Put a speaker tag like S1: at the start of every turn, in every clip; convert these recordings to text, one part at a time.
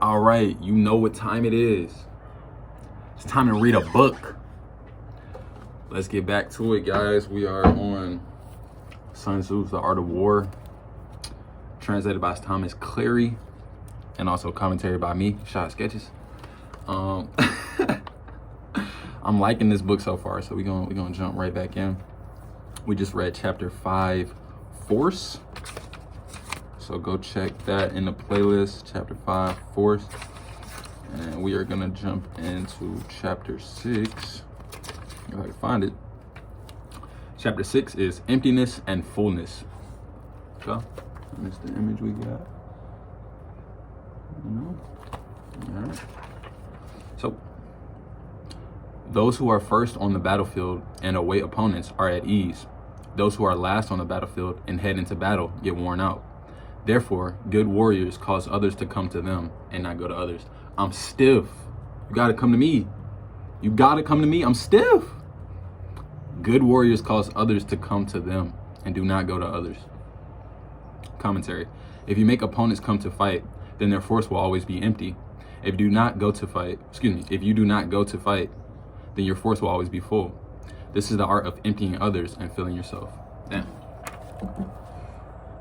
S1: All right, you know what time it is. It's time to read a book. Let's get back to it, guys. We are on Sun Tzu's The Art of War, translated by Thomas Cleary, and also commentary by me, Rashad Sketches. I'm liking this book so far, so we're gonna jump right back in. We just read chapter 5, Force. So go check that in the playlist, chapter 5, Force. And we are gonna jump into chapter 6, if I can find it. Chapter 6 is Emptiness and Fullness. So, that's the image we got. All right. So, those who are first on the battlefield and await opponents are at ease. Those who are last on the battlefield and head into battle get worn out. Therefore, good warriors cause others to come to them and not go to others. I'm stiff. You gotta come to me. You gotta come to me. I'm stiff. Good warriors cause others to come to them and do not go to others. Commentary. If you make opponents come to fight, then their force will always be empty. If you do not go to fight, then your force will always be full. This is the art of emptying others and filling yourself. Damn.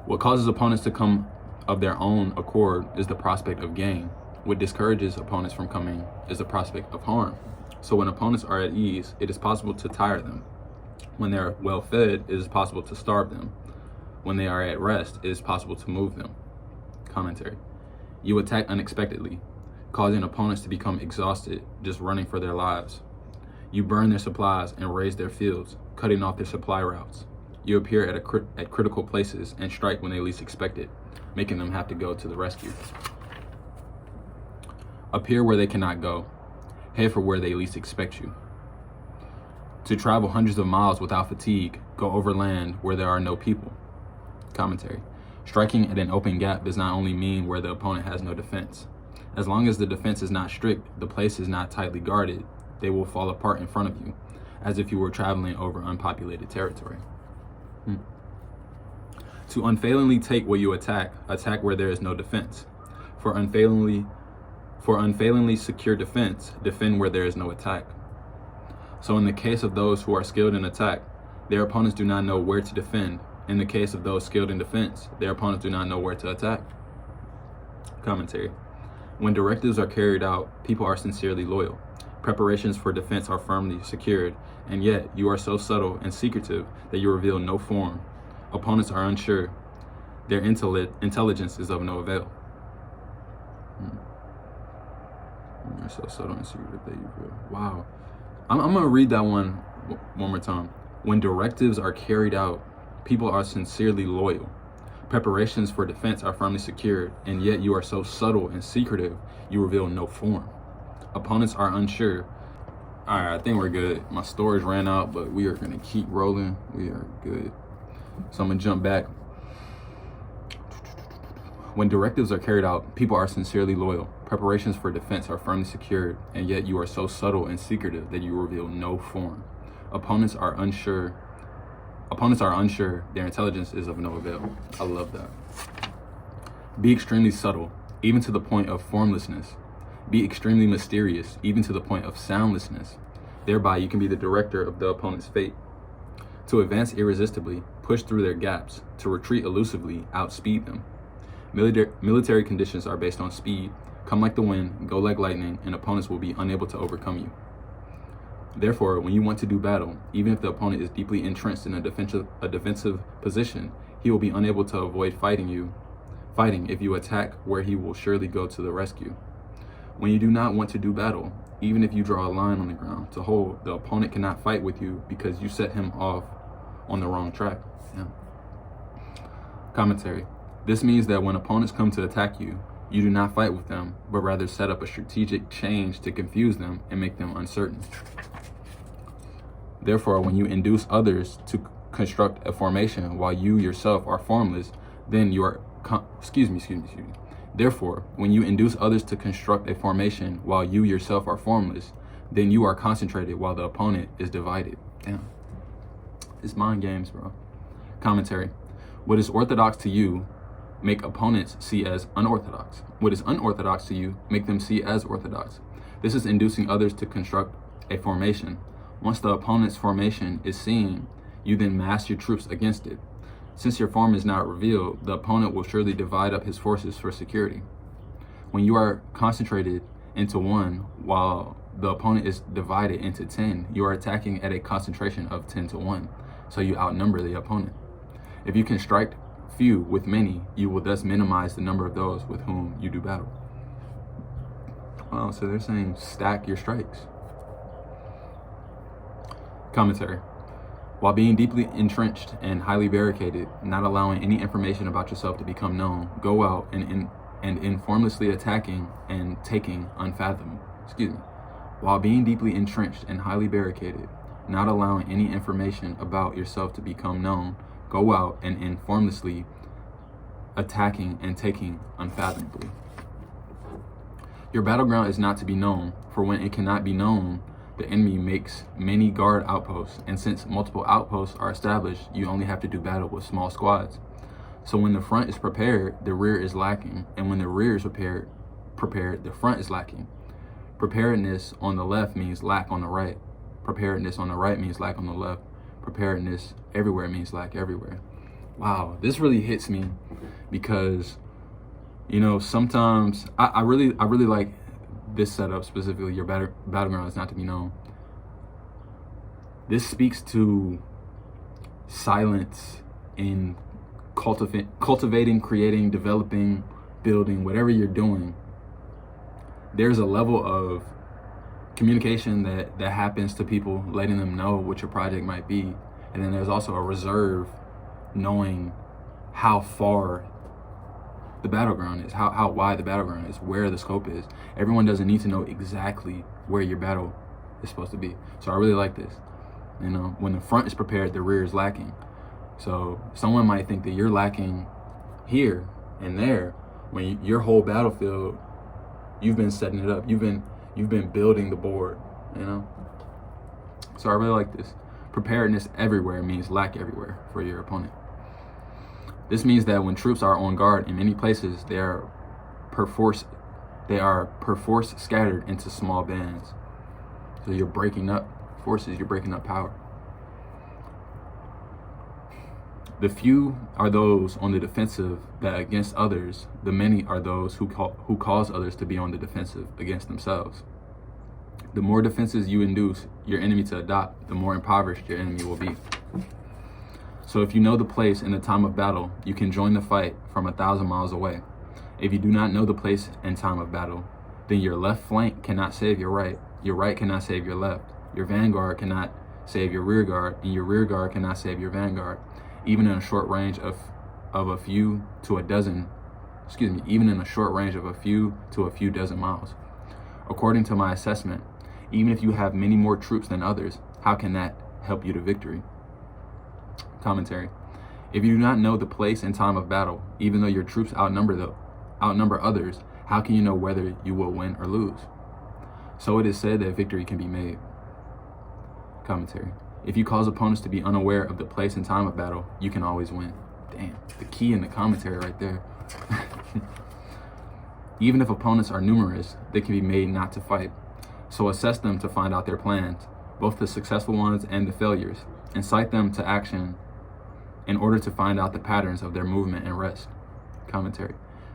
S1: What causes opponents to come of their own accord is the prospect of gain. What discourages opponents from coming is the prospect of harm. So when opponents are at ease, it is possible to tire them. When they are well fed, it is possible to starve them. When they are at rest, it is possible to move them. Commentary. You attack unexpectedly, causing opponents to become exhausted, just running for their lives. You burn their supplies and raze their fields, cutting off their supply routes. You appear at critical places and strike when they least expect it, making them have to go to the rescue. Appear where they cannot go. Head for where they least expect you. To travel hundreds of miles without fatigue, go over land where there are no people. Commentary. Striking at an open gap does not only mean where the opponent has no defense. As long as the defense is not strict, the place is not tightly guarded, they will fall apart in front of you, as if you were traveling over unpopulated territory. To unfailingly take what you attack where there is no defense. For unfailingly secure defense, defend where there is no attack. So in the case of those who are skilled in attack, their opponents do not know where to defend. In the case of those skilled in defense, their opponents do not know where to attack. Commentary. When directives are carried out, people are sincerely loyal. Preparations for defense are firmly secured, and yet you are so subtle and secretive that you reveal no form. Opponents are unsure. Their intelligence is of no avail. You're so subtle and secretive that you reveal. Wow. I'm going to read that one more time. When directives are carried out, people are sincerely loyal. Preparations for defense are firmly secured, and yet you are so subtle and secretive, you reveal no form. Opponents are unsure. All right, I think we're good. My storage ran out, but we are going to keep rolling. We are good. So I'm going to jump back. When directives are carried out, people are sincerely loyal. Preparations for defense are firmly secured, and yet you are so subtle and secretive that you reveal no form. Opponents are unsure. Their intelligence is of no avail. I love that. Be extremely subtle, even to the point of formlessness. Be extremely mysterious, even to the point of soundlessness. Thereby, you can be the director of the opponent's fate. To advance irresistibly, push through their gaps. To retreat elusively, outspeed them. Military conditions are based on speed. Come like the wind, go like lightning, and opponents will be unable to overcome you. Therefore, when you want to do battle, even if the opponent is deeply entrenched in a defensive position, he will be unable to avoid fighting if you attack where he will surely go to the rescue. When you do not want to do battle, even if you draw a line on the ground to hold, the opponent cannot fight with you because you set him off on the wrong track. Yeah. Commentary. This means that when opponents come to attack you, you do not fight with them, but rather set up a strategic change to confuse them and make them uncertain. Therefore, when you induce others to construct a formation while you yourself are formless, then you are Therefore, when you induce others to construct a formation while you yourself are formless, then you are concentrated while the opponent is divided. Damn. It's mind games, bro. Commentary. What is orthodox to you make opponents see as unorthodox. What is unorthodox to you, make them see as orthodox. This is inducing others to construct a formation. Once the opponent's formation is seen, you then mass your troops against it. Since your form is not revealed, the opponent will surely divide up his forces for security. When you are concentrated into one, while the opponent is divided into 10, you are attacking at a concentration of 10 to 1, so you outnumber the opponent. If you can strike few with many, you will thus minimize the number of those with whom you do battle. Oh, so they're saying stack your strikes. Commentary. While being deeply entrenched and highly barricaded, not allowing any information about yourself to become known, go out and informlessly attacking and taking unfathomable. While being deeply entrenched and highly barricaded, not allowing any information about yourself to become known, go out and informlessly attacking and taking unfathomably. Your battleground is not to be known, for when it cannot be known, the enemy makes many guard outposts, and since multiple outposts are established, you only have to do battle with small squads. So when the front is prepared, the rear is lacking, and when the rear is prepared, the front is lacking. Preparedness on the left means lack on the right. Preparedness on the right means lack on the left. Preparedness everywhere means lack everywhere. Wow, this really hits me because, you know, sometimes I really like this setup specifically. Your battleground is not to be known. This speaks to silence in cultivating, creating, developing, building, whatever you're doing. There's a level of communication that happens to people, letting them know what your project might be. And then there's also a reserve, knowing how far the battleground is, how wide the battleground is, where the scope is. Everyone doesn't need to know exactly where your battle is supposed to be. So I really like this. You know, when the front is prepared, the rear is lacking. So someone might think that you're lacking here and there, when your whole battlefield, you've been setting it up. You've been building the board, you know? So I really like this. Preparedness everywhere means lack everywhere for your opponent. This means that when troops are on guard in many places, they are perforce scattered into small bands. So you're breaking up forces, you're breaking up power. The few are those on the defensive that against others, the many are those who cause others to be on the defensive against themselves. The more defenses you induce your enemy to adopt, the more impoverished your enemy will be. So if you know the place and the time of battle, you can join the fight from 1,000 miles away. If you do not know the place and time of battle, then your left flank cannot save your right cannot save your left, your vanguard cannot save your rear guard, and your rear guard cannot save your vanguard. Even in a short range of a few to a dozen, even in a short range of a few to a few dozen miles. According to my assessment, even if you have many more troops than others, how can that help you to victory? Commentary. If you do not know the place and time of battle, even though your troops outnumber others, how can you know whether you will win or lose? So it is said that victory can be made. Commentary. If you cause opponents to be unaware of the place and time of battle, you can always win. Damn, the key in the commentary right there. Even if opponents are numerous, they can be made not to fight. So assess them to find out their plans, both the successful ones and the failures. Incite them to action in order to find out the patterns of their movement and rest. Commentary.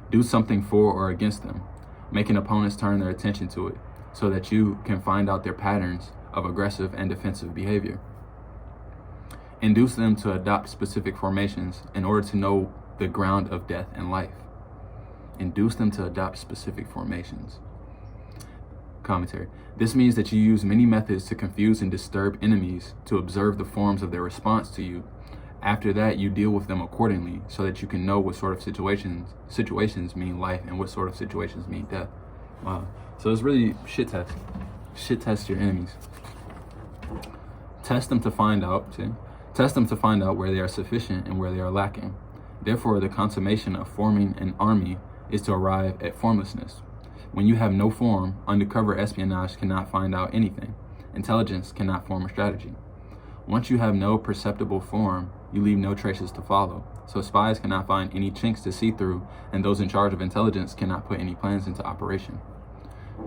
S1: Do something for or against them, making opponents turn their attention to it, so that you can find out their patterns of aggressive and defensive behavior. Induce them to adopt specific formations in order to know the ground of death and life. Induce them to adopt specific formations. Commentary. This means that you use many methods to confuse and disturb enemies to observe the forms of their response to you. After that, you deal with them accordingly so that you can know what sort of situations mean life and what sort of situations mean death. Wow. So it's really shit test. Shit test your enemies. Test them to find out, Test them to find out where they are sufficient and where they are lacking. Therefore, the consummation of forming an army is to arrive at formlessness. When you have no form, undercover espionage cannot find out anything. Intelligence cannot form a strategy. Once you have no perceptible form, you leave no traces to follow. So spies cannot find any chinks to see through, and those in charge of intelligence cannot put any plans into operation.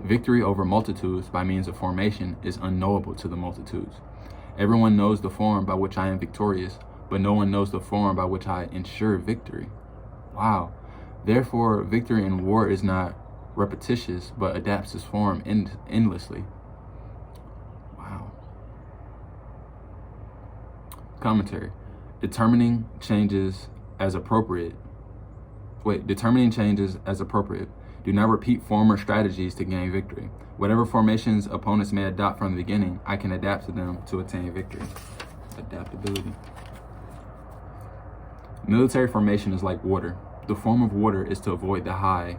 S1: Victory over multitudes by means of formation is unknowable to the multitudes. Everyone knows the form by which I am victorious, but no one knows the form by which I ensure victory. Wow. Therefore, victory in war is not repetitious, but adapts its form endlessly. Wow. Commentary. Determining changes as appropriate. Do not repeat former strategies to gain victory. Whatever formations opponents may adopt from the beginning, I can adapt to them to attain victory. Adaptability. Military formation is like water. The form of water is to avoid the high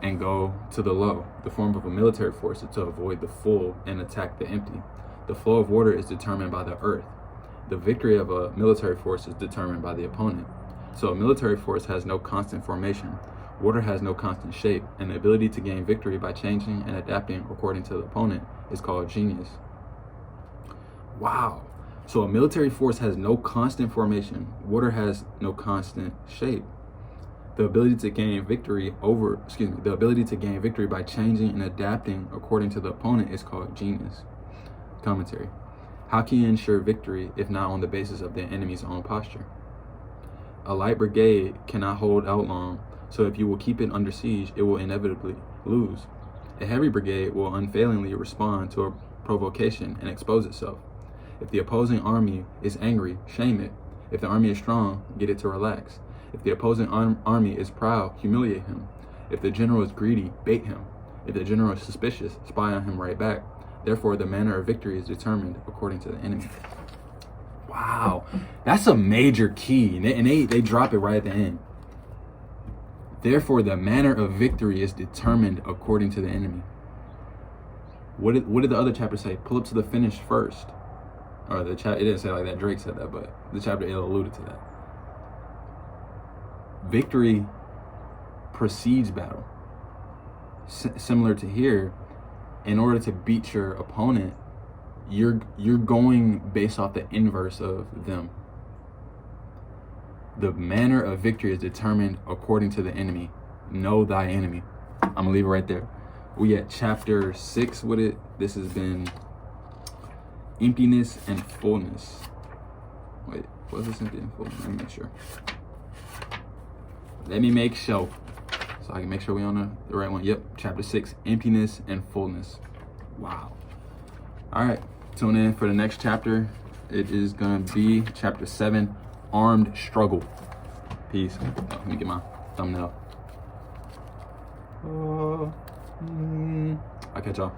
S1: and go to the low. The form of a military force is to avoid the full and attack the empty. The flow of water is determined by the earth. The victory of a military force is determined by the opponent. So a military force has no constant formation. Water has no constant shape, and the ability to gain victory by changing and adapting according to the opponent is called genius. Wow. So a military force has no constant formation. Water has no constant shape. The ability to gain victory by changing and adapting according to the opponent is called genius. Commentary. How can you ensure victory if not on the basis of the enemy's own posture? A light brigade cannot hold out long, so if you will keep it under siege, it will inevitably lose. A heavy brigade will unfailingly respond to a provocation and expose itself. If the opposing army is angry, shame it. If the army is strong, get it to relax. If the opposing army is proud, humiliate him. If the general is greedy, bait him. If the general is suspicious, spy on him right back. Therefore, the manner of victory is determined according to the enemy. Wow, that's a major key, and they drop it right at the end. Therefore, the manner of victory is determined according to the enemy. What did the other chapter say? Pull up to the finish first. Or it didn't say like that. Drake said that, but the chapter it alluded to that. Victory precedes battle. Similar to here, in order to beat your opponent, you're going based off the inverse of them. The manner of victory is determined according to the enemy. Know thy enemy. I'm gonna leave it right there. We at chapter 6 with it. This has been emptiness and fullness. Wait, was this empty and full? Let me make sure. So I can make sure we're on the right one. Yep, chapter 6, emptiness and fullness. Wow. All right, tune in for the next chapter. It is gonna be chapter 7, armed struggle. Peace. Let me get my thumbnail. I'll catch y'all.